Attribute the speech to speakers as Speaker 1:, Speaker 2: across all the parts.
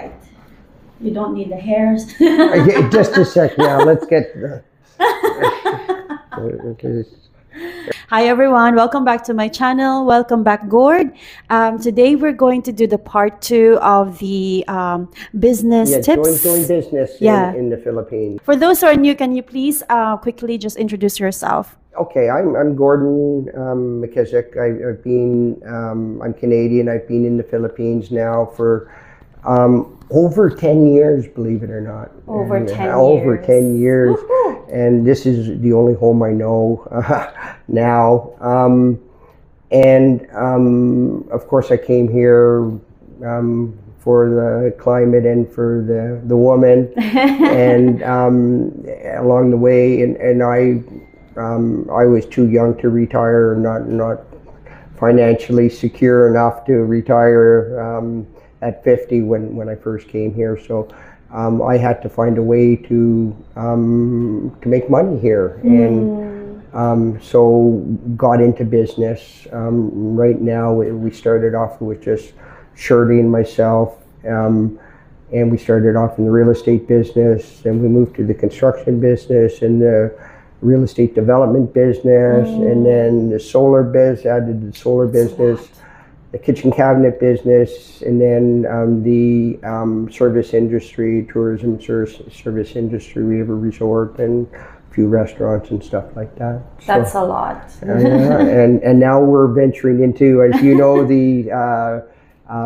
Speaker 1: right. You don't need the hairs.
Speaker 2: Just a sec. Yeah, let's get.
Speaker 1: Hi everyone, welcome back to my channel. Welcome back, Gord. Today we're going to do the part 2 of the business tips.
Speaker 2: Doing business in the Philippines.
Speaker 1: For those who are new, can you please quickly just introduce yourself?
Speaker 2: Okay, I'm Gordon McKissick. I'm Canadian. I've been in the Philippines now for over 10 years, believe it or not.
Speaker 1: Over 10 years.
Speaker 2: Over 10 years.
Speaker 1: Woohoo!
Speaker 2: And this is the only home I know now. Of course, I came here for the climate and for the woman. And along the way, and I was too young to retire, not financially secure enough to retire at 50 when I first came here. So I had to find a way to make money here, and so got into business. Right now, we started off with just Shirley and myself, and we started off in the real estate business, and we moved to the construction business and the real estate development business, and then the solar biz. Added the solar business, the kitchen cabinet business, and then the service industry, tourism service industry. We have a resort and a few restaurants and stuff like that.
Speaker 1: That's a lot.
Speaker 2: And now we're venturing into, as you know, the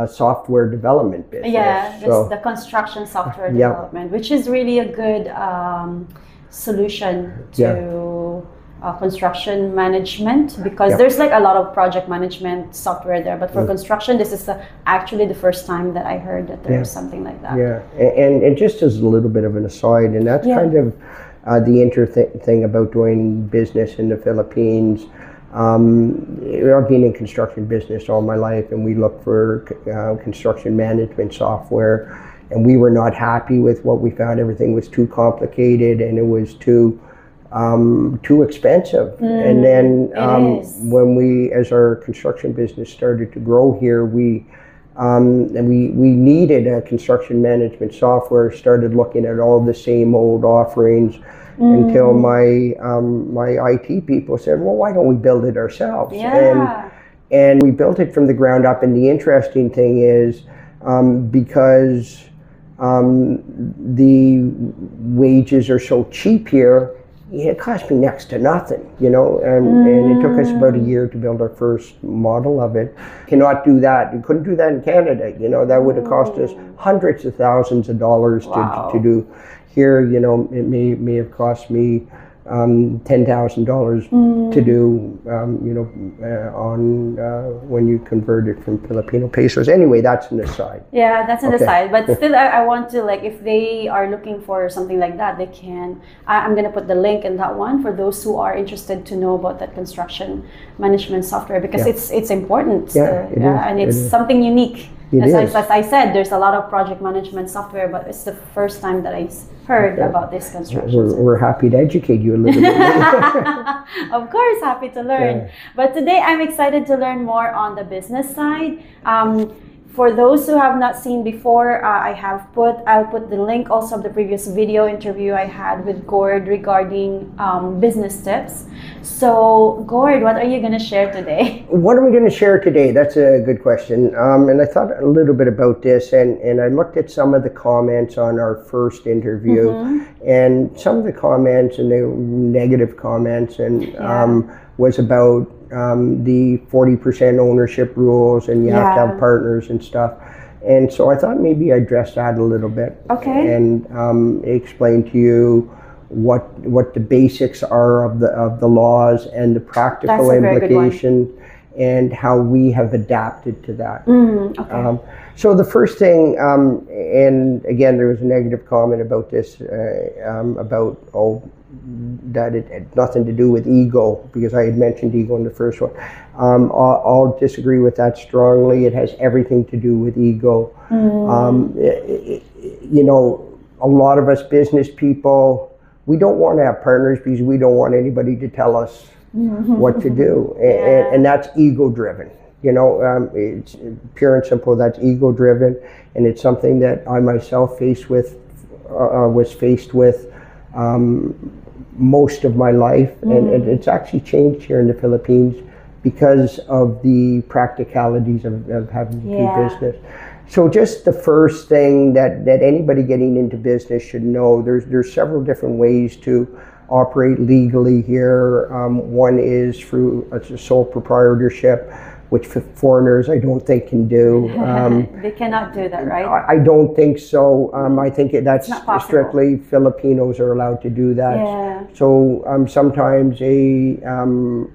Speaker 2: software development business.
Speaker 1: Yeah, so, the construction software development, which is really a good solution to construction management, because there's like a lot of project management software there, but for construction, this is actually the first time that I heard that there's something like that.
Speaker 2: Yeah, and just as a little bit of an aside, and that's kind of the interesting thing about doing business in the Philippines. I've been in construction business all my life, and we look for construction management software, and we were not happy with what we found. Everything was too complicated, and it was too expensive. And then when we, as our construction business started to grow here, we needed a construction management software. Started looking at all the same old offerings until my IT people said, well, why don't we build it ourselves? And we built it from the ground up. And the interesting thing is, because the wages are so cheap here, it cost me next to nothing, you know, and it took us about a year to build our first model of it. Cannot do that. You couldn't do that in Canada, you know. That would have cost us hundreds of thousands of dollars to do. Here, you know, it may have cost me $10,000 to do, you know, on when you convert it from Filipino pesos. Anyway, that's an aside.
Speaker 1: Yeah, that's an aside. But still, I want to, like, if they are looking for something like that, they can. I'm going to put the link in that one for those who are interested to know about that construction management software, because it's important. And it's something unique. As I said, there's a lot of project management software, but it's the first time that I heard about this construction.
Speaker 2: We're happy to educate you a little bit.
Speaker 1: Of course, happy to learn. But today I'm excited to learn more on the business side. For those who have not seen before, I'll put the link also of the previous video interview I had with Gord regarding business tips. So, Gord, what are you going to share today?
Speaker 2: What are we going to share today? That's a good question. And I thought a little bit about this, and I looked at some of the comments on our first interview, and some of the comments, and they were negative comments, and was about the 40% ownership rules, and you have to have partners and stuff. And so I thought maybe I'd address that a little bit. And explain to you what the basics are of the laws and the practical implication, and how we have adapted to that. So the first thing, and again, there was a negative comment about this, about that it had nothing to do with ego, because I had mentioned ego in the first one. I'll disagree with that strongly. It has everything to do with ego. You know, a lot of us business people, we don't want to have partners because we don't want anybody to tell us what to do, and that's ego driven. It's pure and simple. That's ego driven, and it's something that I myself was faced with most of my life, and it's actually changed here in the Philippines because of the practicalities of having to do business. So just the first thing that anybody getting into business should know, there's several different ways to operate legally here. One is through a sole proprietorship, which foreigners I don't think can do.
Speaker 1: They cannot do that, right?
Speaker 2: I don't think so. I think that's
Speaker 1: strictly
Speaker 2: Filipinos are allowed to do that.
Speaker 1: Yeah.
Speaker 2: So sometimes a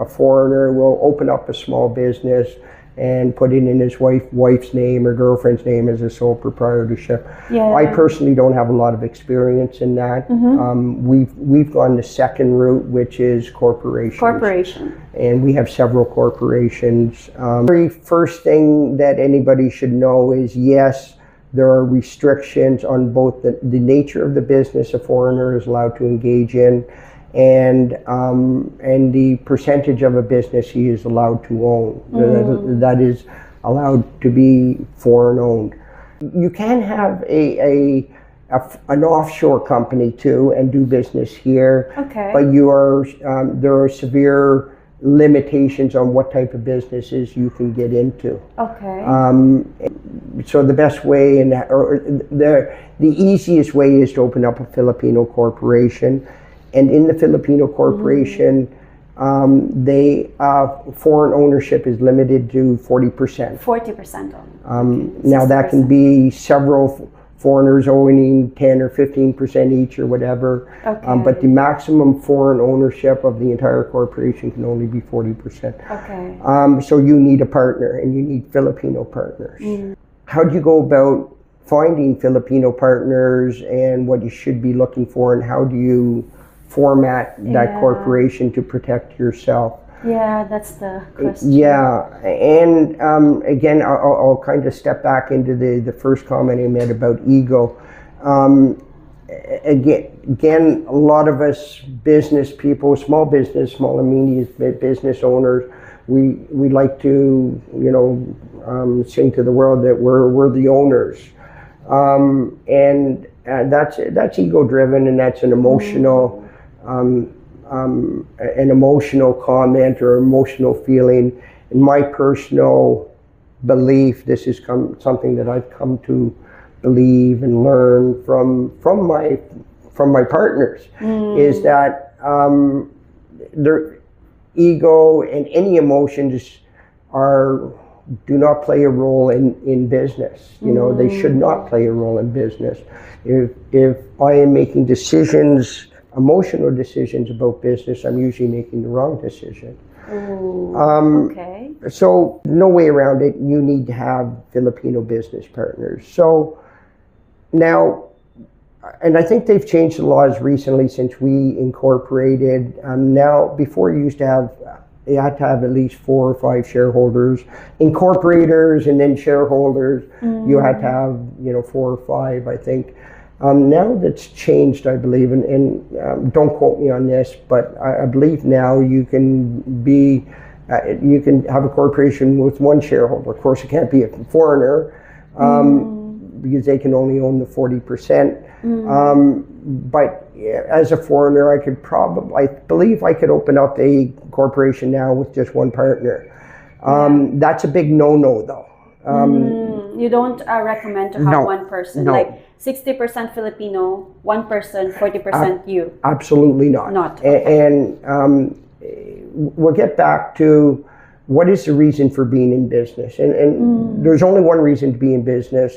Speaker 2: foreigner will open up a small business and put it in his wife's name or girlfriend's name as a sole proprietorship.
Speaker 1: Yeah.
Speaker 2: I personally don't have a lot of experience in that. We've gone the second route, which is corporation. And we have several corporations. The very first thing that anybody should know is, yes, there are restrictions on both the nature of the business a foreigner is allowed to engage in, and the percentage of a business he is allowed to own. That is allowed to be foreign owned. You can have an offshore company too and do business here, but there are severe limitations on what type of businesses you can get into. So the best way the easiest way is to open up a Filipino corporation. And in the Filipino corporation, foreign ownership is limited to 40%.
Speaker 1: 40% only.
Speaker 2: Now that can be several foreigners owning 10 or 15% each or whatever. But the maximum foreign ownership of the entire corporation can only be 40%. So you need a partner, and you need Filipino partners. How do you go about finding Filipino partners, and what you should be looking for, and how do you format that corporation to protect yourself?
Speaker 1: Yeah, that's the question.
Speaker 2: Yeah, and again, I'll kind of step back into the first comment I made about ego. Again, a lot of us business people, small and medium business owners, we like to, sing to the world that we're the owners, and that's ego driven, and that's an emotional. An emotional comment or emotional feeling. In my personal belief, this is something that I've come to believe and learn from my partners, is that their ego and any emotions do not play a role in business. They should not play a role in business. If I am making emotional decisions about business, I'm usually making the wrong decision. So no way around it. You need to have Filipino business partners. So now, and I think they've changed the laws recently since we incorporated. Now, before you had to have at least 4 or 5 shareholders, incorporators, and then shareholders. You had to have 4 or 5, I think. Now that's changed, I believe, and don't quote me on this, but I believe now you can have a corporation with 1 shareholder. Of course, it can't be a foreigner, because they can only own the 40%. But as a foreigner, I believe I could open up a corporation now with just 1 partner. That's a big no-no, though.
Speaker 1: You don't recommend to have 1 person, like 60% Filipino, 1 person, 40% you?
Speaker 2: Absolutely not. And we'll get back to what is the reason for being in business. And there's only one reason to be in business.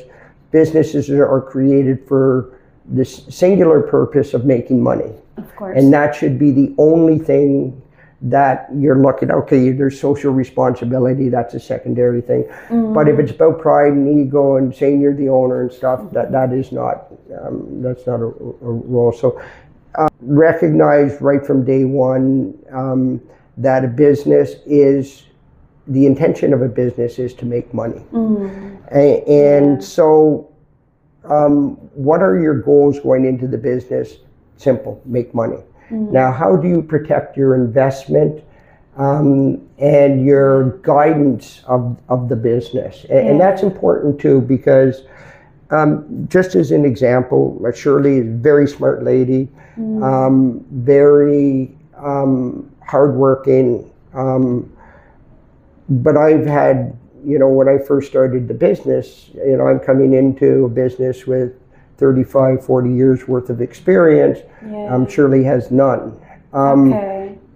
Speaker 2: Businesses are created for this singular purpose of making money.
Speaker 1: Of course.
Speaker 2: And that should be the only thing that you're looking at. Okay, there's social responsibility, that's a secondary thing. But if it's about pride and ego and saying you're the owner and stuff, that is not that's not a role. So recognize right from day one that a business is, the intention of a business is to make money. So what are your goals going into the business? Simple, make money. Now, how do you protect your investment? and your guidance of the business. And that's important too, because just as an example, Shirley is a very smart lady, very hardworking, but I've had, when I first started the business, I'm coming into a business with 35, 40 years worth of experience. Shirley has none.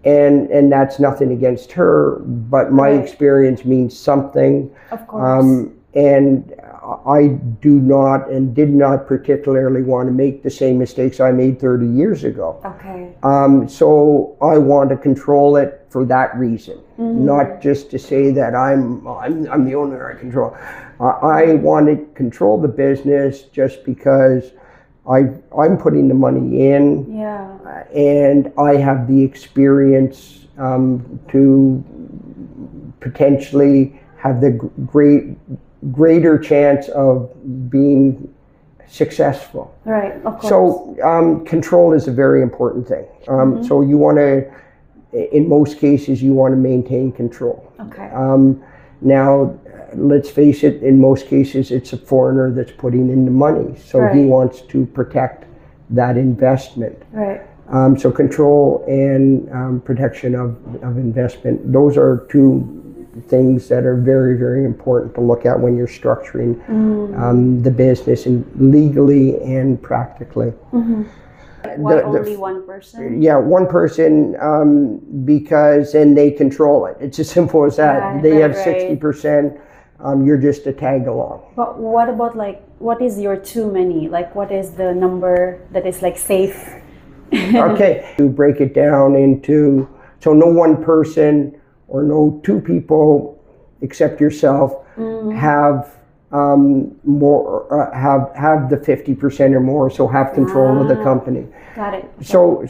Speaker 2: And that's nothing against her, but my experience means something.
Speaker 1: Of course.
Speaker 2: And I do not and did not particularly want to make the same mistakes I made 30 years ago.
Speaker 1: Okay.
Speaker 2: So I want to control it for that reason, not just to say that I'm the owner, I control. I want to control the business just because I'm putting the money in, and I have the experience to potentially have the greater chance of being successful.
Speaker 1: Right, of course.
Speaker 2: So control is a very important thing. So you want to, in most cases, you want to maintain control.
Speaker 1: Okay.
Speaker 2: Now, let's face it, in most cases, it's a foreigner that's putting in the money. So he wants to protect that investment.
Speaker 1: Right.
Speaker 2: So control and protection of investment, those are two things that are very, very important to look at when you're structuring the business, and legally and practically.
Speaker 1: Why only one person?
Speaker 2: Yeah, one person, because then they control it. It's as simple as that. They have 60%. You're just a tag along.
Speaker 1: But what about, like, what is your too many? Like, what is the number that is, like, safe?
Speaker 2: Okay, to break it down into, so no one person or no two people except yourself have more, have the 50% or more, so have control of the company.
Speaker 1: Got it.
Speaker 2: So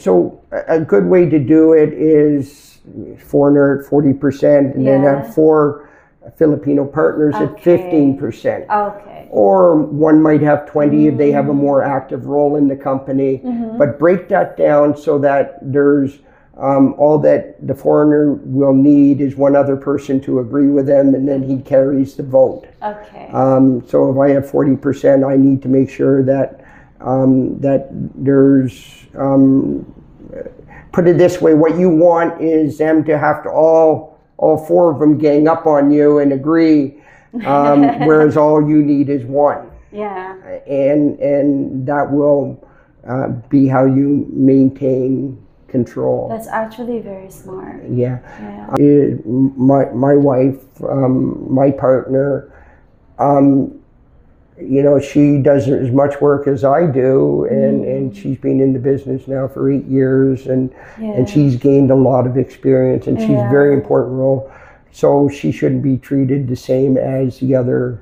Speaker 2: a good way to do it is foreigner at 40%, and then have 4 Filipino partners at 15%.
Speaker 1: Okay.
Speaker 2: Or one might have 20 if they have a more active role in the company. But break that down so that there's all that the foreigner will need is one other person to agree with them, and then he carries the vote.
Speaker 1: Okay.
Speaker 2: So if I have 40%, I need to make sure that that there's, put it this way, what you want is them to have to all 4 of them gang up on you and agree, whereas all you need is one.
Speaker 1: Yeah.
Speaker 2: And that will be how you maintain control.
Speaker 1: That's actually very smart.
Speaker 2: Yeah. My wife, my partner, she does as much work as I do, and she's been in the business now for 8 years, and she's gained a lot of experience, and she's a very important role. So she shouldn't be treated the same as the other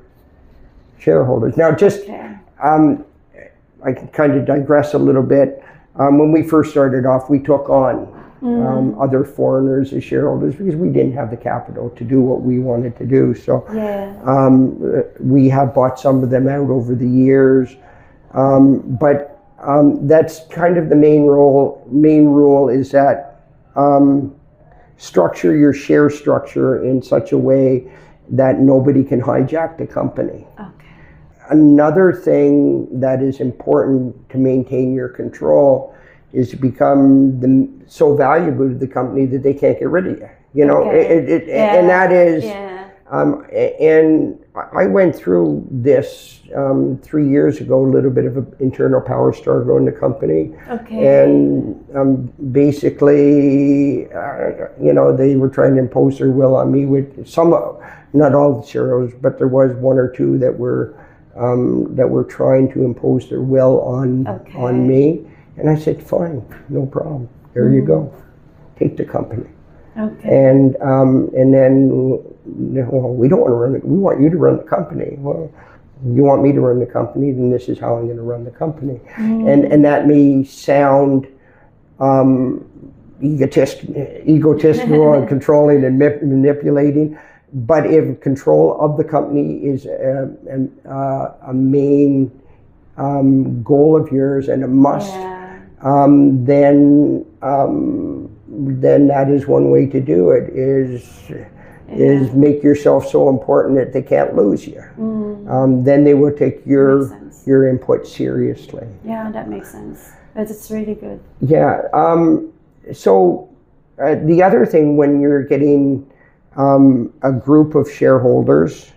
Speaker 2: shareholders. Now, just I can kind of digress a little bit. When we first started off, we took on other foreigners as shareholders because we didn't have the capital to do what we wanted to do. So we have bought some of them out over the years, but that's kind of the main rule is that structure your share structure in such a way that nobody can hijack the company. Another thing that is important to maintain your control is to become so valuable to the company that they can't get rid of you. And that is, and I went through this 3 years ago, a little bit of an internal power struggle in the company. And basically, they were trying to impose their will on me with some, not all the shareholders, but there was 1 or 2 that were trying to impose their will on me. And I said, fine, no problem. There you go. Take the company. And then, well, we don't want to run it. We want you to run the company. Well, you want me to run the company, then this is how I'm going to run the company. And that may sound egotistical and controlling and manipulating. But if control of the company is a main goal of yours and a must, then then that is one way to do it, is make yourself so important that they can't lose you. Then they will take your input seriously.
Speaker 1: Yeah, that makes sense. It's really good.
Speaker 2: Yeah. So the other thing, when you're getting a group of shareholders,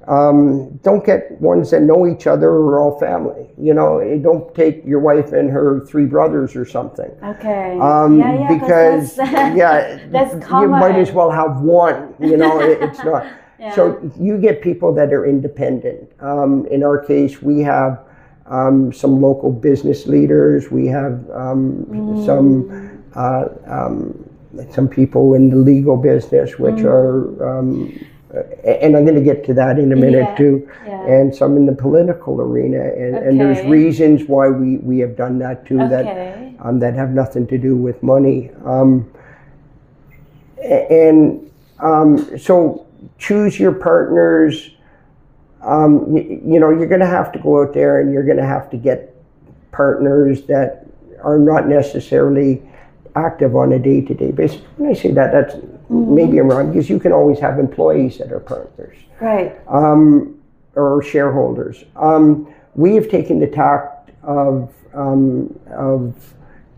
Speaker 2: don't get ones that know each other or are all family. You know, don't take your wife and her 3 brothers or something.
Speaker 1: Okay.
Speaker 2: Because
Speaker 1: that's common.
Speaker 2: You might as well have one. You know, it's not.
Speaker 1: Yeah.
Speaker 2: So you get people that are independent. In our case, we have some local business leaders. We have some people in the legal business, which are. And I'm going to get to that in a minute too, and some in the political arena, and there's reasons why we have done that too, that have nothing to do with money, so choose your partners. You know, you're going to have to go out there and you're going to have to get partners that are not necessarily active on a day-to-day basis. When I say that, that's maybe I'm wrong, because you can always have employees that are partners,
Speaker 1: right?
Speaker 2: Or shareholders. We have taken the tact of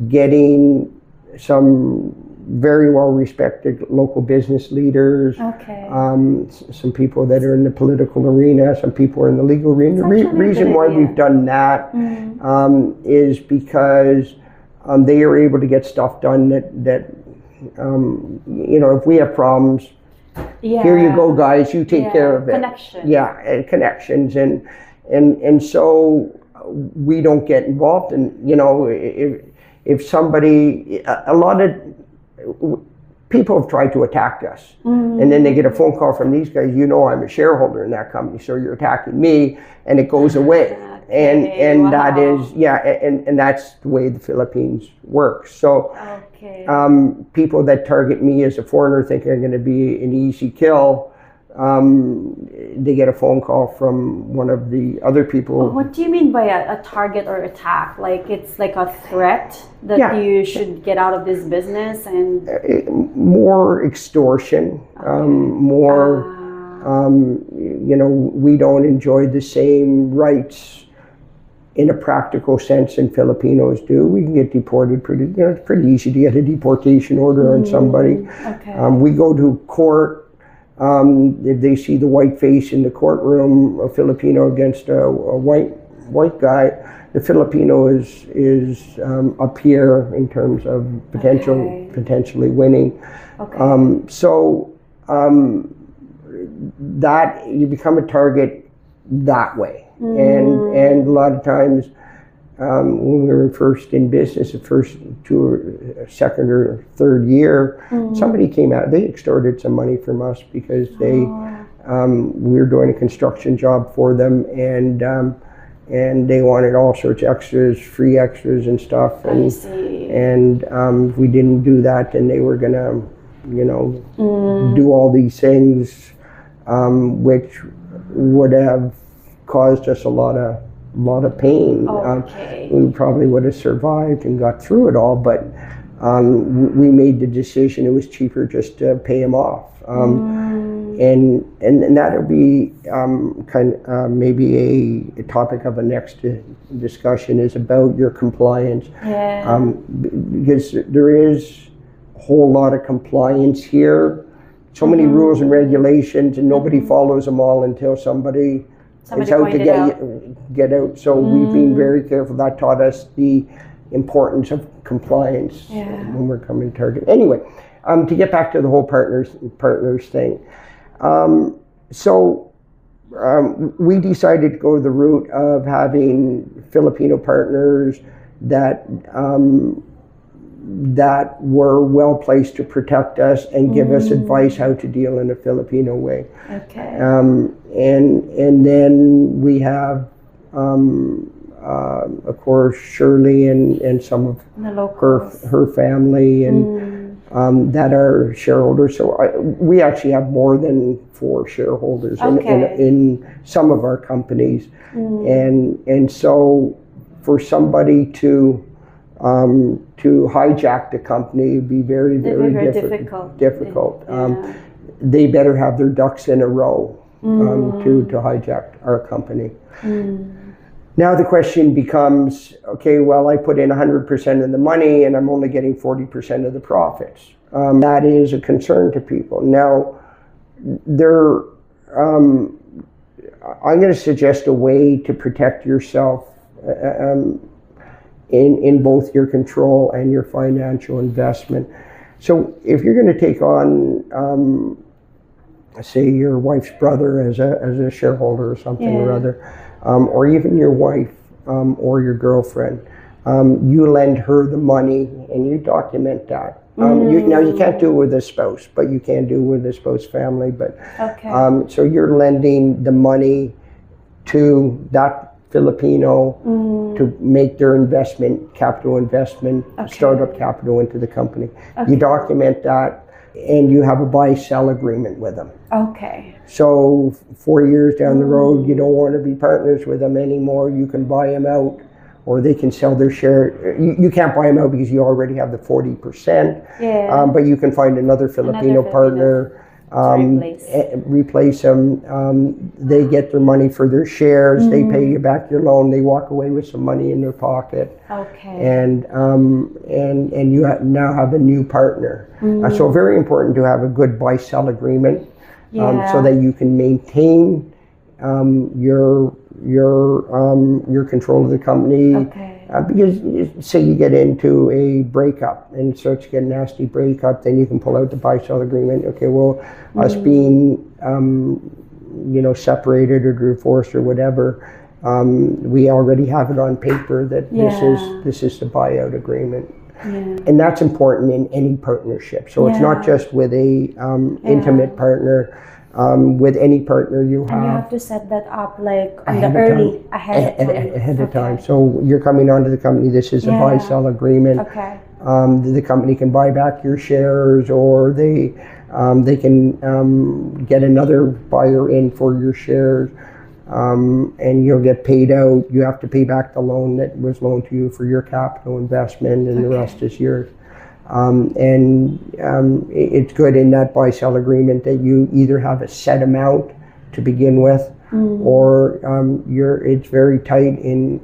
Speaker 2: getting some very well-respected local business leaders. Some people that are in the political arena. Some people are in the legal arena. The reason why we've done that is because they are able to get stuff done that you know, if we have problems, here you go, guys, you take care of it. Connections, and so we don't get involved in, you know, if somebody, a lot of people have tried to attack us, and then they get a phone call from these guys, you know, I'm a shareholder in that company, so you're attacking me, and it goes away. And that is, and that's the way the Philippines works. So people that target me as a foreigner thinking I'm going to be an easy kill, they get a phone call from one of the other people.
Speaker 1: What do you mean by a target or attack? Like it's like a threat that you should get out of this business? And
Speaker 2: more extortion, more, you know, we don't enjoy the same rights in a practical sense than Filipinos do. We can get deported pretty, you know, it's pretty easy to get a deportation order on somebody. We go to court. If they see the white face in the courtroom, a Filipino against a white guy, the Filipino is up here in terms of potentially winning. So that you become a target that way. And a lot of times when we were first in business, the first second or third year, somebody came out, they extorted some money from us because we were doing a construction job for them, and they wanted all sorts of extras, free extras and stuff. And if we didn't do that, then they were gonna, you know, do all these things, which would have caused us a lot of pain. We probably would have survived and got through it all, but we made the decision it was cheaper just to pay him off. And that'll be maybe a topic of a next discussion, is about your compliance. Because there is a whole lot of compliance here, so many rules and regulations, and nobody follows them all until somebody is out to get out. So we've been very careful. That taught us the importance of compliance when we're coming to target. Anyway, to get back to the whole partners thing. So we decided to go the route of having Filipino partners that were well placed to protect us and give us advice how to deal in a Filipino way. And then we have, of course, Shirley and some of her family and that are shareholders. So we actually have more than 4 shareholders in some of our companies. And so for somebody to To hijack the company would be very, very, difficult.
Speaker 1: Yeah.
Speaker 2: They better have their ducks in a row to hijack our company. Now the question becomes, okay, well, I put in 100% of the money and I'm only getting 40% of the profits. That is a concern to people. Now, I'm going to suggest a way to protect yourself in both your control and your financial investment. So if you're going to take on, say, your wife's brother as a shareholder or something or other, or even your wife or your girlfriend, you lend her the money and you document that. Now you can't do it with a spouse, but you can do it with a spouse family. But so you're lending the money to that Filipino to make their capital investment, startup capital into the company. You document that, and you have a buy-sell agreement with them.
Speaker 1: Okay.
Speaker 2: So 4 years down the road, you don't want to be partners with them anymore. You can buy them out, or they can sell their share. You can't buy them out because you already have the 40%.
Speaker 1: Yeah.
Speaker 2: But you can find another Filipino partner, replace them. They get their money for their shares. They pay you back your loan. They walk away with some money in their pocket.
Speaker 1: Okay.
Speaker 2: And you now have a new partner. So very important to have a good buy-sell agreement, so that you can maintain your control of the company. Because say you get into a breakup and it starts to get a nasty breakup, then you can pull out the buy-sell agreement. Okay, well, us being separated or divorced or whatever, we already have it on paper that this is the buyout agreement. And that's important in any partnership. So it's not just with a intimate partner. With any partner you have.
Speaker 1: And you have to set that up like
Speaker 2: ahead of time. So you're coming onto the company, this is a buy-sell agreement. The company can buy back your shares, or they can get another buyer in for your shares, and you'll get paid out. You have to pay back the loan that was loaned to you for your capital investment, and the rest is yours. It's good in that buy-sell agreement that you either have a set amount to begin with, or it's very tight in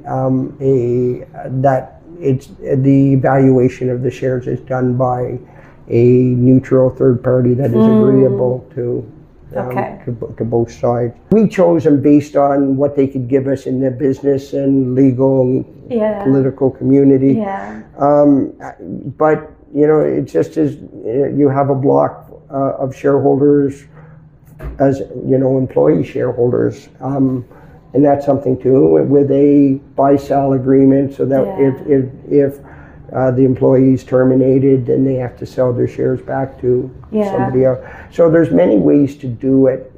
Speaker 2: that it's the valuation of the shares is done by a neutral third party that is agreeable to both sides. We chose them based on what they could give us in the business and legal and political community. But it just is, you have a block of shareholders as, employee shareholders. And that's something too, with a buy-sell agreement, so that if the employee is terminated, then they have to sell their shares back to somebody else. So there's many ways to do it.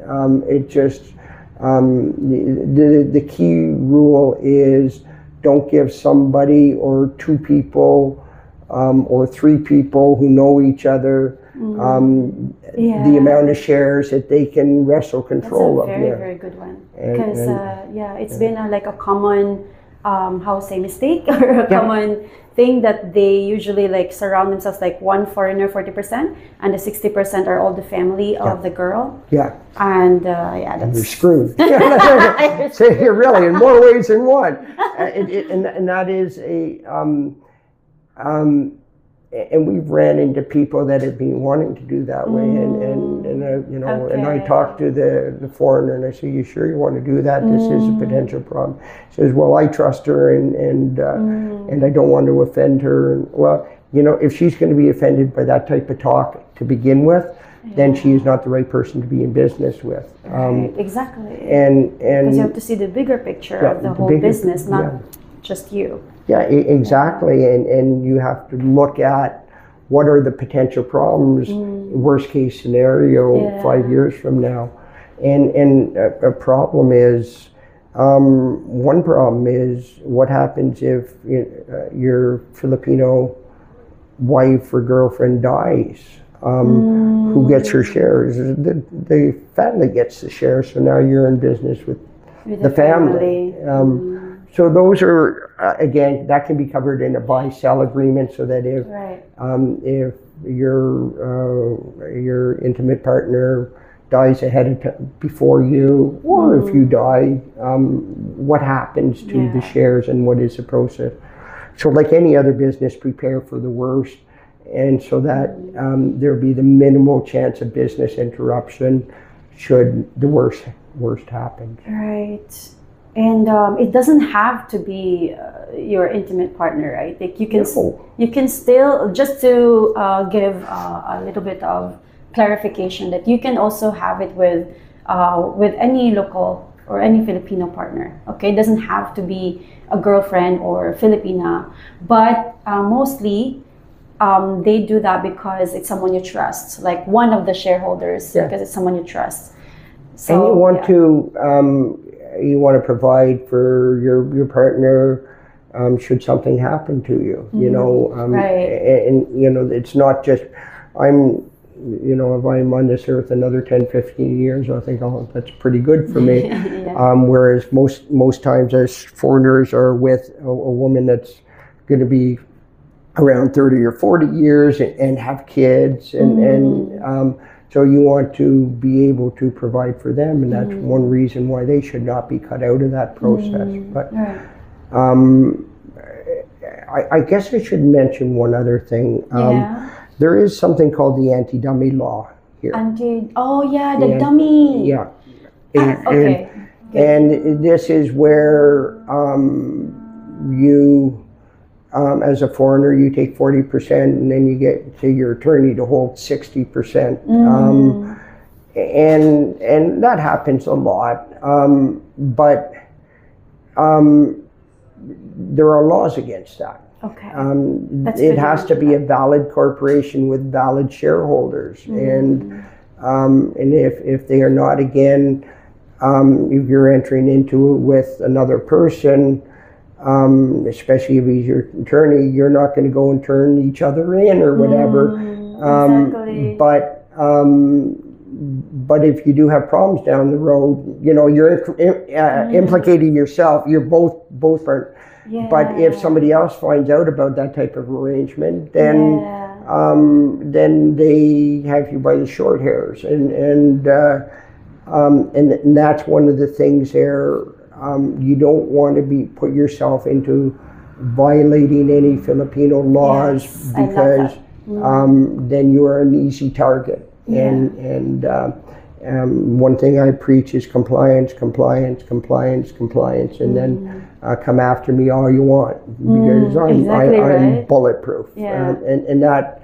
Speaker 2: It just, the key rule is don't give somebody or two people or three people who know each other the amount of shares that they can wrestle control of.
Speaker 1: That's a very, very good one. Because it's been like a common mistake or a common thing that they usually like surround themselves, like one foreigner 40% and the 60% are all the family of the girl. And that's,
Speaker 2: you're screwed. So you're really in more ways than one. And that is and we've ran into people that have been wanting to do that way, and I talked to the foreigner and I say, "You sure you want to do that? This is a potential problem." He says, "Well, I trust her and I don't want to offend her." And, well, if she's going to be offended by that type of talk to begin with, then she is not the right person to be in business with.
Speaker 1: Exactly.
Speaker 2: And
Speaker 1: because you have to see the bigger picture of the whole business, not just you.
Speaker 2: Yeah, exactly. And you have to look at what are the potential problems, worst case scenario 5 years from now. And a problem is, one problem is what happens if your Filipino wife or girlfriend dies. Who gets her shares? The family gets the shares, so now you're in business with the family. So those are again, that can be covered in a buy-sell agreement, so that if
Speaker 1: Right.
Speaker 2: if your intimate partner dies before you, or if you die, what happens to the shares and what is the process? So, like any other business, prepare for the worst, and so that there'll be the minimal chance of business interruption should the worst happen.
Speaker 1: Right. And it doesn't have to be your intimate partner, right? Like you can still, just to give a little bit of clarification, that you can also have it with any local or any Filipino partner. Okay, it doesn't have to be a girlfriend or a Filipina, but mostly they do that because it's someone you trust, like one of the shareholders, because it's someone you trust. So,
Speaker 2: and you want to provide for your partner should something happen to you. You know, and you know, it's not just if I'm on this earth another 10, 15 years, I think, oh, that's pretty good for me. Whereas most times as foreigners are with a woman that's going to be around 30 or 40 years and have kids, and so you want to be able to provide for them, and that's one reason why they should not be cut out of that process. But I guess I should mention one other thing. There is something called the anti-dummy law here.
Speaker 1: The dummy.
Speaker 2: Yeah.
Speaker 1: Okay.
Speaker 2: And this is where you, as a foreigner, you take 40%, and then you get to your attorney to hold 60%. And that happens a lot. But there are laws against that.
Speaker 1: Okay.
Speaker 2: It has to be a valid corporation with valid shareholders, and if they are not, again, if you're entering into it with another person, especially if he's your attorney, you're not going to go and turn each other in or whatever.
Speaker 1: Exactly.
Speaker 2: But if you do have problems down the road, you know, you're implicating yourself. You're both are. But if somebody else finds out about that type of arrangement, then they have you by the short hairs, and that's one of the things there. You don't want to put yourself into violating any Filipino laws, because then you are an easy target. And one thing I preach is compliance, and then come after me all you want, because I'm bulletproof. And that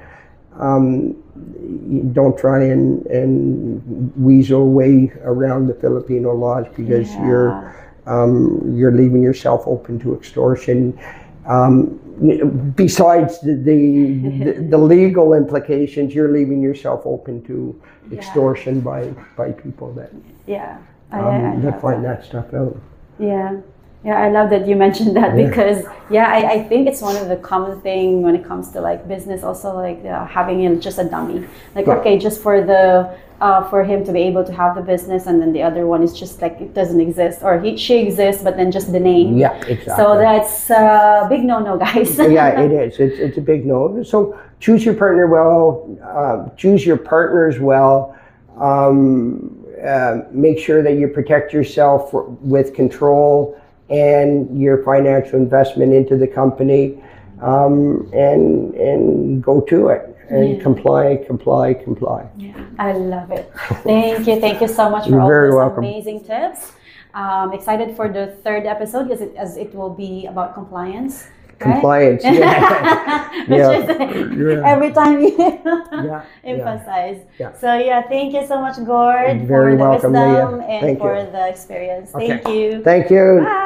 Speaker 2: don't try and weasel way around the Filipino laws, because you're leaving yourself open to extortion. Besides the legal implications, you're leaving yourself open to extortion by people that find that stuff out.
Speaker 1: Yeah, I love that you mentioned that, because I think it's one of the common thing when it comes to like business, also like having just a dummy, like okay, just for him to be able to have the business, and then the other one is just like it doesn't exist, or she exists but then just the name.
Speaker 2: Yeah, exactly.
Speaker 1: So that's a big no, guys.
Speaker 2: Yeah, it is. It's a big no. So choose your partner well. Choose your partners well. Make sure that you protect yourself with control and your financial investment into the company, and go to it. And comply.
Speaker 1: Yeah, I love it. Thank you so much for all those amazing tips. Excited for the third episode, as it will be about compliance.
Speaker 2: Compliance,
Speaker 1: Every time you emphasize. So thank you so much, Gord, for the wisdom and for the experience. Thank you.
Speaker 2: Thank you.
Speaker 1: Bye.